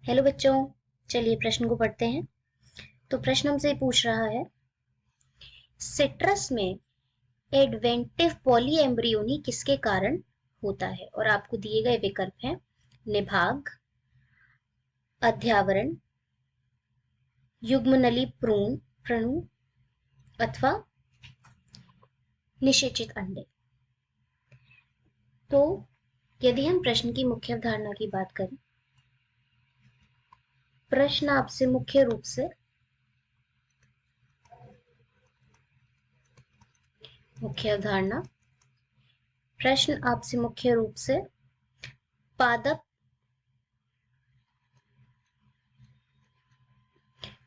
Hello बच्चों, चलिए प्रश्न को पढ़ते हैं। तो प्रश्न हमसे पूछ रहा है, सिट्रस में एडवेंटिव पॉलीएम्ब्रियोनी किसके कारण होता है? और आपको दिए गए विकल्प हैं निभाग, अध्यावरण, युग्मनली प्रणु अथवा निषेचित अंडे। तो यदि हम प्रश्न की मुख्य अवधारणा की बात करें, प्रश्न आपसे मुख्य रूप से पादप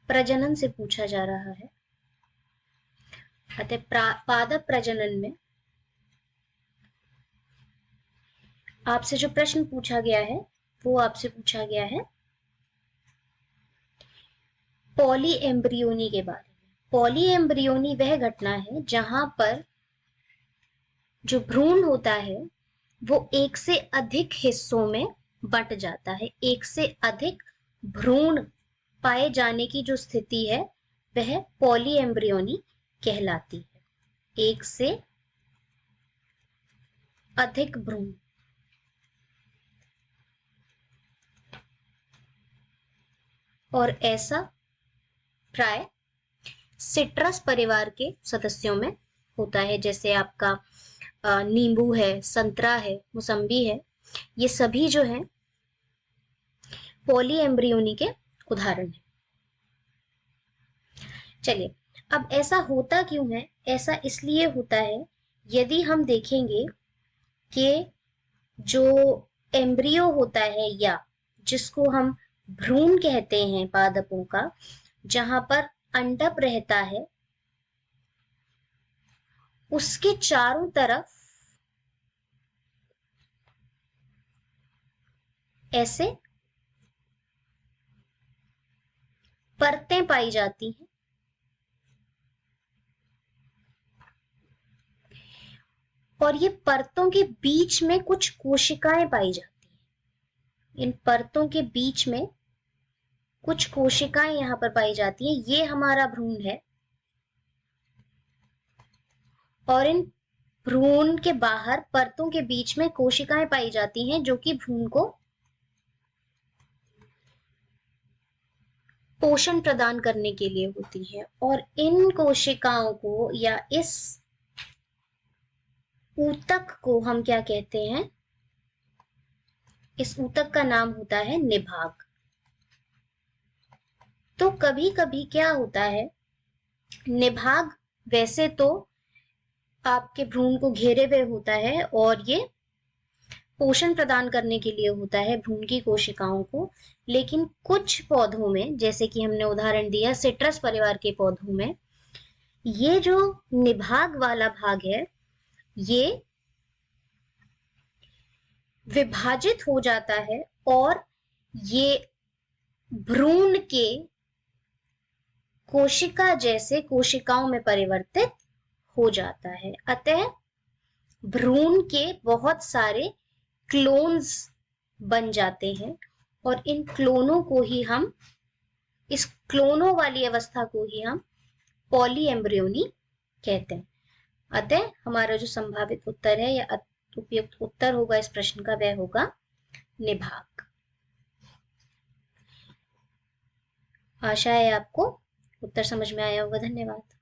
प्रजनन से पूछा जा रहा है। अतः पादप प्रजनन में आपसे जो प्रश्न पूछा गया है वो आपसे पूछा गया है पॉलीएम्ब्रियोनी के बारे में। पॉलीएम्ब्रियोनी वह घटना है जहां पर जो भ्रूण होता है वो एक से अधिक हिस्सों में बंट जाता है। एक से अधिक भ्रूण पाए जाने की जो स्थिति है वह पॉलीएम्ब्रियोनी कहलाती है। एक से अधिक भ्रूण। और ऐसा प्राय सिट्रस परिवार के सदस्यों में होता है, जैसे आपका नींबू है, संतरा है, मौसम्बी है, ये सभी जो है पॉलीएम्ब्रियोनी के उदाहरण हैं। चलिए, अब ऐसा होता क्यों है? ऐसा इसलिए होता है, यदि हम देखेंगे कि जो एम्ब्रियो होता है या जिसको हम भ्रूण कहते हैं पादपों का, जहां पर अंडक रहता है, उसके चारों तरफ ऐसे परतें पाई जाती हैं। और ये परतों के बीच में कुछ कोशिकाएं पाई जाती हैं। इन परतों के बीच में कुछ कोशिकाएं यहां पर पाई जाती हैं। ये हमारा भ्रूण है और इन भ्रूण के बाहर परतों के बीच में कोशिकाएं पाई जाती हैं जो कि भ्रूण को पोषण प्रदान करने के लिए होती है। और इन कोशिकाओं को या इस ऊतक को हम क्या कहते हैं? इस ऊतक का नाम होता है निभाग। तो कभी कभी क्या होता है, निभाग वैसे तो आपके भ्रूण को घेरे हुए होता है और ये पोषण प्रदान करने के लिए होता है भ्रूण की कोशिकाओं को, लेकिन कुछ पौधों में, जैसे कि हमने उदाहरण दिया सिट्रस परिवार के पौधों में, ये जो निभाग वाला भाग है ये विभाजित हो जाता है और ये भ्रूण के कोशिका जैसे कोशिकाओं में परिवर्तित हो जाता है। अतः भ्रूण के बहुत सारे क्लोन्स बन जाते हैं और इन क्लोनों को ही हम, इस क्लोनों वाली अवस्था को ही हम पॉलीएम्ब्रियोनी कहते हैं। अतः हमारा जो संभावित उत्तर है या उपयुक्त उत्तर होगा इस प्रश्न का, वह होगा निभाग। आशा है आपको उत्तर समझ में आया होगा। धन्यवाद।